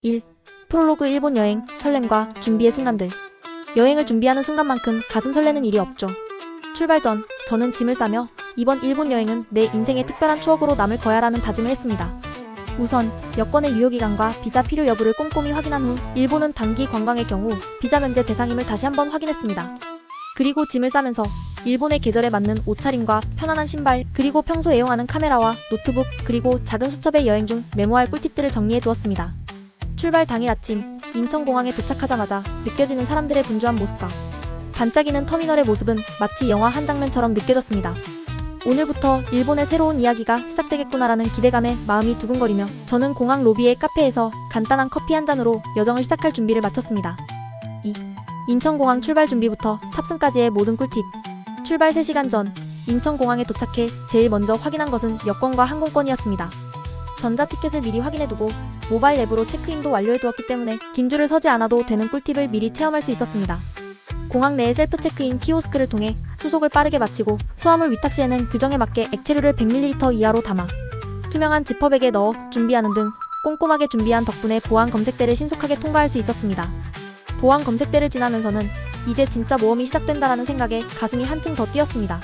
1. 프롤로그 일본 여행, 설렘과 준비의 순간들. 여행을 준비하는 순간만큼 가슴 설레는 일이 없죠. 출발 전 저는 짐을 싸며 이번 일본 여행은 내 인생의 특별한 추억으로 남을 거야라는 다짐을 했습니다. 우선 여권의 유효기간과 비자 필요 여부를 꼼꼼히 확인한 후 일본은 단기 관광의 경우 비자 면제 대상임을 다시 한번 확인했습니다. 그리고 짐을 싸면서 일본의 계절에 맞는 옷차림과 편안한 신발, 그리고 평소 애용하는 카메라와 노트북, 그리고 작은 수첩에 여행 중 메모할 꿀팁들을 정리해 두었습니다. 출발 당일 아침, 인천공항에 도착하자마자 느껴지는 사람들의 분주한 모습과 반짝이는 터미널의 모습은 마치 영화 한 장면처럼 느껴졌습니다. 오늘부터 일본의 새로운 이야기가 시작되겠구나라는 기대감에 마음이 두근거리며 저는 공항 로비의 카페에서 간단한 커피 한 잔으로 여정을 시작할 준비를 마쳤습니다. 2. 인천공항 출발 준비부터 탑승까지의 모든 꿀팁. 출발 3시간 전 인천공항에 도착해 제일 먼저 확인한 것은 여권과 항공권이었습니다. 전자티켓을 미리 확인해두고 모바일 앱으로 체크인도 완료해두었기 때문에 긴 줄을 서지 않아도 되는 꿀팁을 미리 체험할 수 있었습니다. 공항 내의 셀프 체크인 키오스크를 통해 수속을 빠르게 마치고 수화물 위탁 시에는 규정에 맞게 액체류를 100ml 이하로 담아 투명한 지퍼백에 넣어 준비하는 등 꼼꼼하게 준비한 덕분에 보안 검색대를 신속하게 통과할 수 있었습니다. 보안 검색대를 지나면서는 이제 진짜 모험이 시작된다라는 생각에 가슴이 한층 더 뛰었습니다.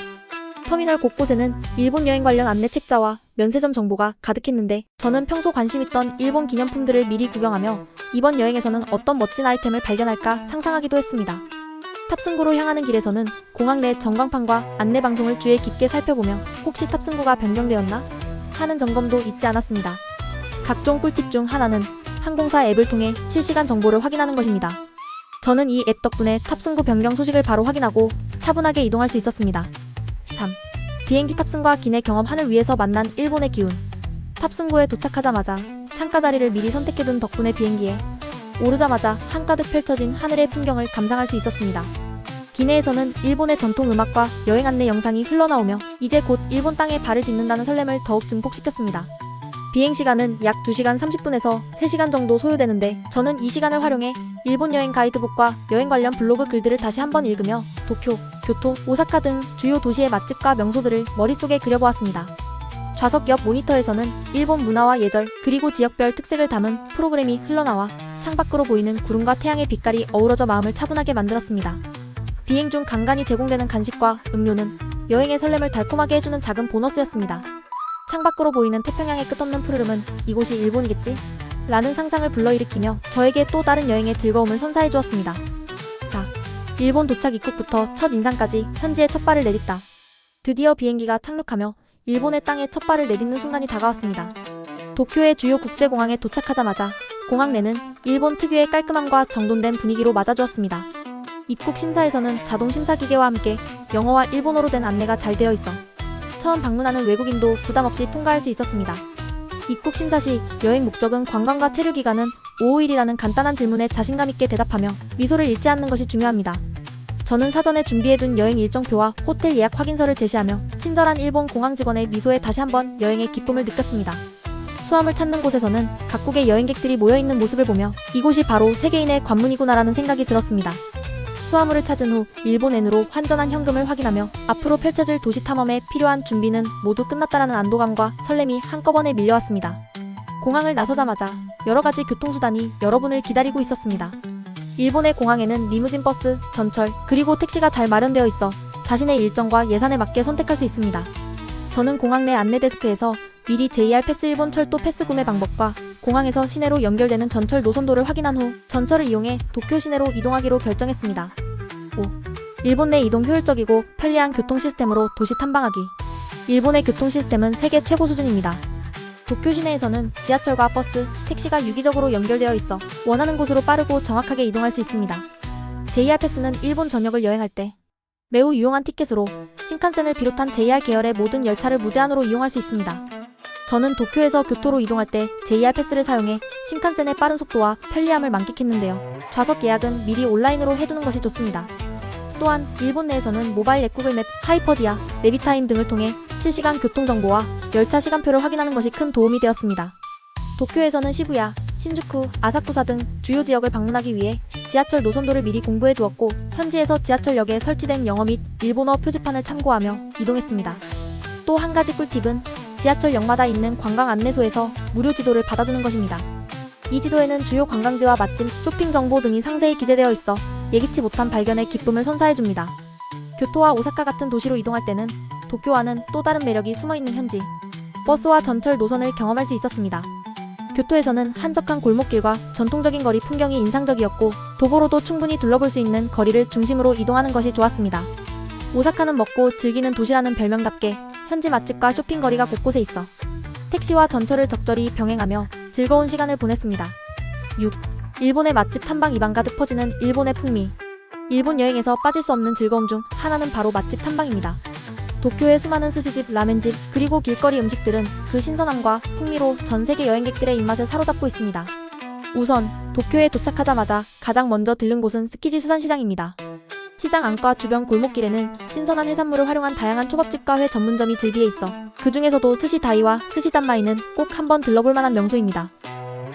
터미널 곳곳에는 일본 여행 관련 안내 책자와 면세점 정보가 가득했는데 저는 평소 관심 있던 일본 기념품들을 미리 구경하며 이번 여행에서는 어떤 멋진 아이템을 발견할까 상상하기도 했습니다. 탑승구로 향하는 길에서는 공항 내 전광판과 안내방송을 주의 깊게 살펴보며 혹시 탑승구가 변경되었나? 하는 점검도 잊지 않았습니다. 각종 꿀팁 중 하나는 항공사 앱을 통해 실시간 정보를 확인하는 것입니다. 저는 이 앱 덕분에 탑승구 변경 소식을 바로 확인하고 차분하게 이동할 수 있었습니다. 3. 비행기 탑승과 기내 경험 하늘 위에서 만난 일본의 기운. 탑승구에 도착하자마자 창가 자리를 미리 선택해둔 덕분에 비행기에 오르자마자 한가득 펼쳐진 하늘의 풍경을 감상할 수 있었습니다. 기내에서는 일본의 전통 음악과 여행 안내 영상이 흘러나오며 이제 곧 일본 땅에 발을 딛는다는 설렘을 더욱 증폭시켰습니다. 비행시간은 약 2시간 30분에서 3시간 정도 소요되는데 저는 이 시간을 활용해 일본 여행 가이드북과 여행 관련 블로그 글들을 다시 한번 읽으며 도쿄, 교토, 오사카 등 주요 도시의 맛집과 명소들을 머릿속에 그려보았습니다. 좌석 옆 모니터에서는 일본 문화와 예절, 그리고 지역별 특색을 담은 프로그램이 흘러나와 창밖으로 보이는 구름과 태양의 빛깔이 어우러져 마음을 차분하게 만들었습니다. 비행 중 간간히 제공되는 간식과 음료는 여행의 설렘을 달콤하게 해주는 작은 보너스였습니다. 창밖으로 보이는 태평양의 끝없는 푸르름은 이곳이 일본이겠지? 라는 상상을 불러일으키며 저에게 또 다른 여행의 즐거움을 선사해 주었습니다. 4. 일본 도착 입국부터 첫 인상까지 현지에 첫 발을 내딛다. 드디어 비행기가 착륙하며 일본의 땅에 첫 발을 내딛는 순간이 다가왔습니다. 도쿄의 주요 국제공항에 도착하자마자 공항 내는 일본 특유의 깔끔함과 정돈된 분위기로 맞아주었습니다. 입국 심사에서는 자동 심사 기계와 함께 영어와 일본어로 된 안내가 잘 되어 있어 처음 방문하는 외국인도 부담없이 통과할 수 있었습니다. 입국 심사 시 여행 목적은 관광과 체류 기간은 5일이라는 간단한 질문에 자신감 있게 대답하며 미소를 잃지 않는 것이 중요합니다. 저는 사전에 준비해둔 여행 일정표와 호텔 예약 확인서를 제시하며 친절한 일본 공항 직원의 미소에 다시 한번 여행의 기쁨을 느꼈습니다. 수함을 찾는 곳에서는 각국의 여행객들이 모여있는 모습을 보며 이곳이 바로 세계인의 관문이구나라는 생각이 들었습니다. 수화물을 찾은 후 일본 엔으로 환전한 현금을 확인하며 앞으로 펼쳐질 도시 탐험에 필요한 준비는 모두 끝났다라는 안도감과 설렘이 한꺼번에 밀려왔습니다. 공항을 나서자마자 여러가지 교통수단이 여러분을 기다리고 있었습니다. 일본의 공항에는 리무진 버스, 전철, 그리고 택시가 잘 마련되어 있어 자신의 일정과 예산에 맞게 선택할 수 있습니다. 저는 공항 내 안내 데스크에서 미리 JR 패스 일본 철도 패스 구매 방법과 공항에서 시내로 연결되는 전철 노선도를 확인한 후 전철을 이용해 도쿄 시내로 이동하기로 결정했습니다. 5. 일본 내 이동 효율적이고 편리한 교통 시스템으로 도시 탐방하기. 일본의 교통 시스템은 세계 최고 수준입니다. 도쿄 시내에서는 지하철과 버스, 택시가 유기적으로 연결되어 있어 원하는 곳으로 빠르고 정확하게 이동할 수 있습니다. JR 패스는 일본 전역을 여행할 때 매우 유용한 티켓으로 신칸센을 비롯한 JR 계열의 모든 열차를 무제한으로 이용할 수 있습니다. 저는 도쿄에서 교토로 이동할 때 JR 패스를 사용해 신칸센의 빠른 속도와 편리함을 만끽했는데요. 좌석 예약은 미리 온라인으로 해두는 것이 좋습니다. 또한 일본 내에서는 모바일 앱 구글 맵, 하이퍼디아, 네비타임 등을 통해 실시간 교통정보와 열차 시간표를 확인하는 것이 큰 도움이 되었습니다. 도쿄에서는 시부야, 신주쿠, 아사쿠사 등 주요 지역을 방문하기 위해 지하철 노선도를 미리 공부해 두었고 현지에서 지하철역에 설치된 영어 및 일본어 표지판을 참고하며 이동했습니다. 또 한 가지 꿀팁은 지하철역마다 있는 관광 안내소에서 무료 지도를 받아두는 것입니다. 이 지도에는 주요 관광지와 맛집, 쇼핑 정보 등이 상세히 기재되어 있어 예기치 못한 발견에 기쁨을 선사해줍니다. 교토와 오사카 같은 도시로 이동할 때는 도쿄와는 또 다른 매력이 숨어있는 현지, 버스와 전철 노선을 경험할 수 있었습니다. 교토에서는 한적한 골목길과 전통적인 거리 풍경이 인상적이었고 도보로도 충분히 둘러볼 수 있는 거리를 중심으로 이동하는 것이 좋았습니다. 오사카는 먹고 즐기는 도시라는 별명답게 현지 맛집과 쇼핑거리가 곳곳에 있어 택시와 전철을 적절히 병행하며 즐거운 시간을 보냈습니다. 6. 일본의 맛집 탐방 입안 가득 퍼지는 일본의 풍미. 일본 여행에서 빠질 수 없는 즐거움 중 하나는 바로 맛집 탐방입니다. 도쿄의 수많은 스시집, 라멘집, 그리고 길거리 음식들은 그 신선함과 풍미로 전 세계 여행객들의 입맛을 사로잡고 있습니다. 우선 도쿄에 도착하자마자 가장 먼저 들른 곳은 스키지 수산시장입니다. 시장 안과 주변 골목길에는 신선한 해산물을 활용한 다양한 초밥집과 회 전문점이 즐비해 있어 그 중에서도 스시다이와 스시잔마이는 꼭 한번 들러볼 만한 명소입니다.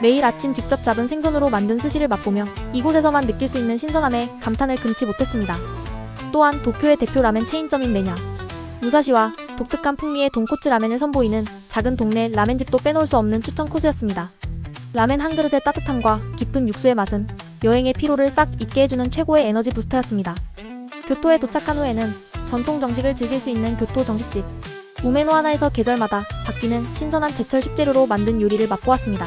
매일 아침 직접 잡은 생선으로 만든 스시를 맛보며 이곳에서만 느낄 수 있는 신선함에 감탄을 금치 못했습니다. 또한 도쿄의 대표 라멘 체인점인 메냐 무사시와 독특한 풍미의 돈코츠 라멘을 선보이는 작은 동네 라멘집도 빼놓을 수 없는 추천 코스였습니다. 라멘 한 그릇의 따뜻함과 깊은 육수의 맛은 여행의 피로를 싹 잊게 해주는 최고의 에너지 부스터였습니다. 교토에 도착한 후에는 전통 정식을 즐길 수 있는 교토 정식집 우메노 하나에서 계절마다 바뀌는 신선한 제철 식재료로 만든 요리를 맛보았습니다.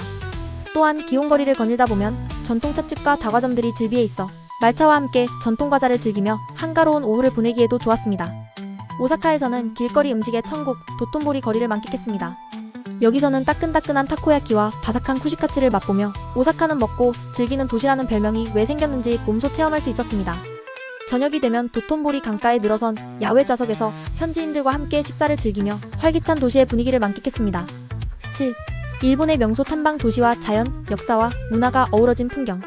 또한 기온거리를 거닐다 보면 전통 찻집과 다과점들이 즐비해 있어 말차와 함께 전통 과자를 즐기며 한가로운 오후를 보내기에도 좋았습니다. 오사카에서는 길거리 음식의 천국 도톤보리 거리를 만끽했습니다. 여기서는 따끈따끈한 타코야키와 바삭한 쿠시카츠를 맛보며 오사카는 먹고 즐기는 도시라는 별명이 왜 생겼는지 몸소 체험할 수 있었습니다. 저녁이 되면 도톤보리 강가에 늘어선 야외 좌석에서 현지인들과 함께 식사를 즐기며 활기찬 도시의 분위기를 만끽했습니다. 7. 일본의 명소 탐방 도시와 자연, 역사와 문화가 어우러진 풍경.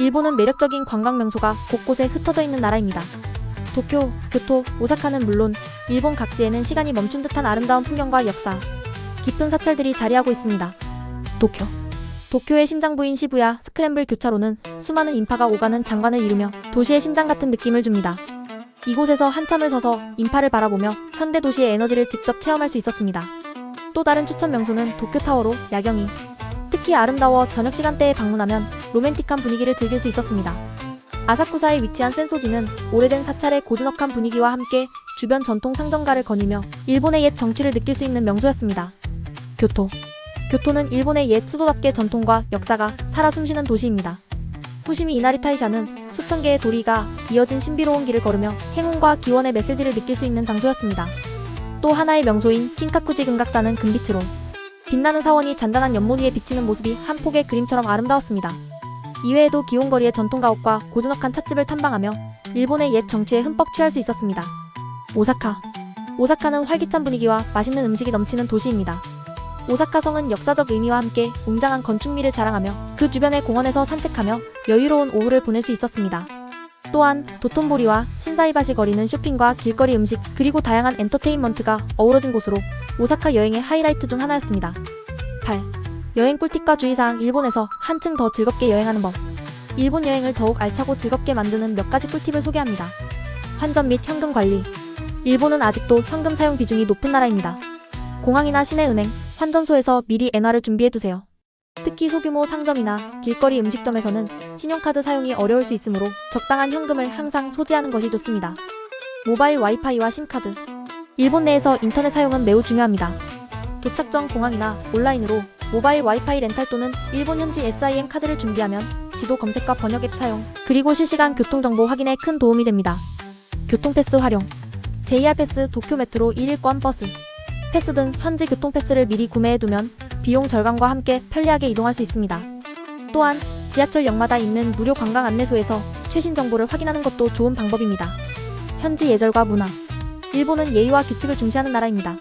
일본은 매력적인 관광 명소가 곳곳에 흩어져 있는 나라입니다. 도쿄, 교토, 오사카는 물론 일본 각지에는 시간이 멈춘 듯한 아름다운 풍경과 역사, 깊은 사찰들이 자리하고 있습니다. 도쿄의 심장부인 시부야 스크램블 교차로는 수많은 인파가 오가는 장관을 이루며 도시의 심장 같은 느낌을 줍니다. 이곳에서 한참을 서서 인파를 바라보며 현대 도시의 에너지를 직접 체험할 수 있었습니다. 또 다른 추천 명소는 도쿄타워로 야경이 특히 아름다워 저녁 시간대에 방문하면 로맨틱한 분위기를 즐길 수 있었습니다. 아사쿠사에 위치한 센소지는 오래된 사찰의 고즈넉한 분위기와 함께 주변 전통 상점가를 거니며 일본의 옛 정취를 느낄 수 있는 명소였습니다. 교토는 일본의 옛 수도답게 전통과 역사가 살아 숨쉬는 도시입니다. 후시미 이나리 타이샤는 수천 개의 도리가 이어진 신비로운 길을 걸으며 행운과 기원의 메시지를 느낄 수 있는 장소였습니다. 또 하나의 명소인 킨카쿠지 금각사는 금빛으로 빛나는 사원이 잔잔한 연못 위에 비치는 모습이 한 폭의 그림처럼 아름다웠습니다. 이외에도 기온거리의 전통 가옥과 고즈넉한 찻집을 탐방하며 일본의 옛 정취에 흠뻑 취할 수 있었습니다. 오사카는 활기찬 분위기와 맛있는 음식이 넘치는 도시입니다. 오사카 성은 역사적 의미와 함께 웅장한 건축미를 자랑하며 그 주변의 공원에서 산책하며 여유로운 오후를 보낼 수 있었습니다. 또한 도톤보리와 신사이바시 거리는 쇼핑과 길거리 음식 그리고 다양한 엔터테인먼트가 어우러진 곳으로 오사카 여행의 하이라이트 중 하나였습니다. 8. 여행 꿀팁과 주의사항. 일본에서 한층 더 즐겁게 여행하는 법. 일본 여행을 더욱 알차고 즐겁게 만드는 몇 가지 꿀팁을 소개합니다. 환전 및 현금 관리. 일본은 아직도 현금 사용 비중이 높은 나라입니다. 공항이나 시내은행, 환전소에서 미리 엔화를 준비해두세요. 특히 소규모 상점이나 길거리 음식점에서는 신용카드 사용이 어려울 수 있으므로 적당한 현금을 항상 소지하는 것이 좋습니다. 모바일 와이파이와 심카드. 일본 내에서 인터넷 사용은 매우 중요합니다. 도착 전 공항이나 온라인으로 모바일 와이파이 렌탈 또는 일본 현지 SIM 카드를 준비하면 지도 검색과 번역 앱 사용, 그리고 실시간 교통정보 확인에 큰 도움이 됩니다. 교통패스 활용. JR 패스, 도쿄 메트로 1일권 버스 패스 등 현지 교통패스를 미리 구매해두면 비용 절감과 함께 편리하게 이동할 수 있습니다. 또한 지하철역마다 있는 무료 관광 안내소에서 최신 정보를 확인하는 것도 좋은 방법입니다. 현지 예절과 문화. 일본은 예의와 규칙을 중시하는 나라입니다.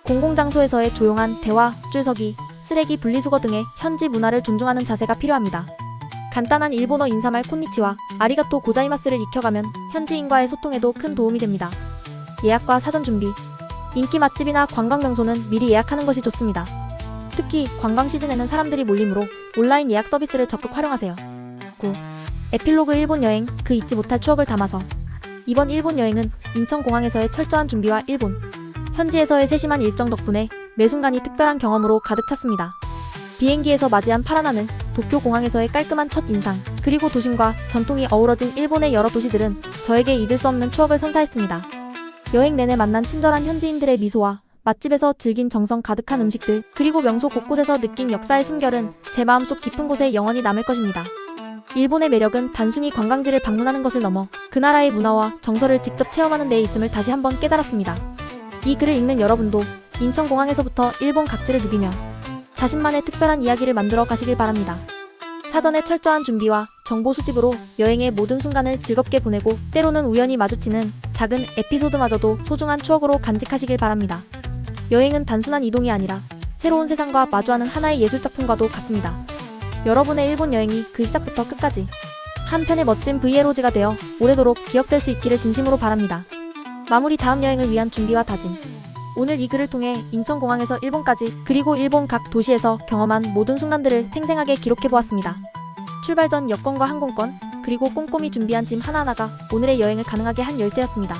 공공장소에서의 조용한 대화, 줄서기, 쓰레기 분리수거 등의 현지 문화를 존중하는 자세가 필요합니다. 간단한 일본어 인사말 콘니치와 아리가토 고자이마스를 익혀가면 현지인과의 소통에도 큰 도움이 됩니다. 예약과 사전 준비. 인기 맛집이나 관광 명소는 미리 예약하는 것이 좋습니다. 특히 관광 시즌에는 사람들이 몰리므로 온라인 예약 서비스를 적극 활용하세요. 9. 에필로그 일본 여행, 그 잊지 못할 추억을 담아서. 이번 일본 여행은 인천공항에서의 철저한 준비와 일본 현지에서의 세심한 일정 덕분에 매 순간이 특별한 경험으로 가득 찼습니다. 비행기에서 맞이한 파란 하늘, 도쿄 공항에서의 깔끔한 첫 인상, 그리고 도심과 전통이 어우러진 일본의 여러 도시들은 저에게 잊을 수 없는 추억을 선사했습니다. 여행 내내 만난 친절한 현지인들의 미소와 맛집에서 즐긴 정성 가득한 음식들, 그리고 명소 곳곳에서 느낀 역사의 숨결은 제 마음속 깊은 곳에 영원히 남을 것입니다. 일본의 매력은 단순히 관광지를 방문하는 것을 넘어 그 나라의 문화와 정서를 직접 체험하는 데 있음을 다시 한번 깨달았습니다. 이 글을 읽는 여러분도 인천공항에서부터 일본 각지를 누비며 자신만의 특별한 이야기를 만들어 가시길 바랍니다. 사전에 철저한 준비와 정보 수집으로 여행의 모든 순간을 즐겁게 보내고 때로는 우연히 마주치는 작은 에피소드마저도 소중한 추억으로 간직하시길 바랍니다. 여행은 단순한 이동이 아니라 새로운 세상과 마주하는 하나의 예술작품과도 같습니다. 여러분의 일본 여행이 그 시작부터 끝까지 한 편의 멋진 브이로그가 되어 오래도록 기억될 수 있기를 진심으로 바랍니다. 마무리 다음 여행을 위한 준비와 다짐. 오늘 이 글을 통해 인천공항에서 일본까지, 그리고 일본 각 도시에서 경험한 모든 순간들을 생생하게 기록해보았습니다. 출발 전 여권과 항공권, 그리고 꼼꼼히 준비한 짐 하나하나가 오늘의 여행을 가능하게 한 열쇠였습니다.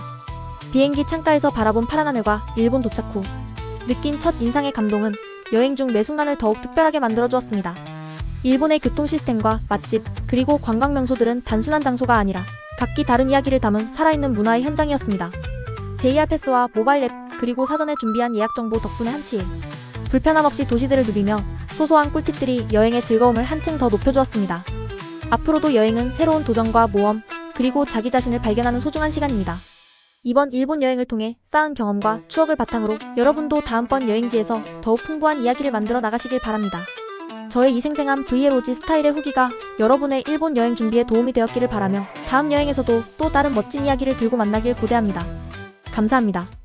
비행기 창가에서 바라본 파란 하늘과 일본 도착 후 느낀 첫 인상의 감동은 여행 중 매 순간을 더욱 특별하게 만들어주었습니다. 일본의 교통 시스템과 맛집, 그리고 관광 명소들은 단순한 장소가 아니라 각기 다른 이야기를 담은 살아있는 문화의 현장이었습니다. JR 패스와 모바일 앱, 그리고 사전에 준비한 예약 정보 덕분에 한치의 불편함 없이 도시들을 누비며 소소한 꿀팁들이 여행의 즐거움을 한층 더 높여주었습니다. 앞으로도 여행은 새로운 도전과 모험, 그리고 자기 자신을 발견하는 소중한 시간입니다. 이번 일본 여행을 통해 쌓은 경험과 추억을 바탕으로 여러분도 다음번 여행지에서 더욱 풍부한 이야기를 만들어 나가시길 바랍니다. 저의 이 생생한 브이로그 스타일의 후기가 여러분의 일본 여행 준비에 도움이 되었기를 바라며 다음 여행에서도 또 다른 멋진 이야기를 들고 만나길 고대합니다. 감사합니다.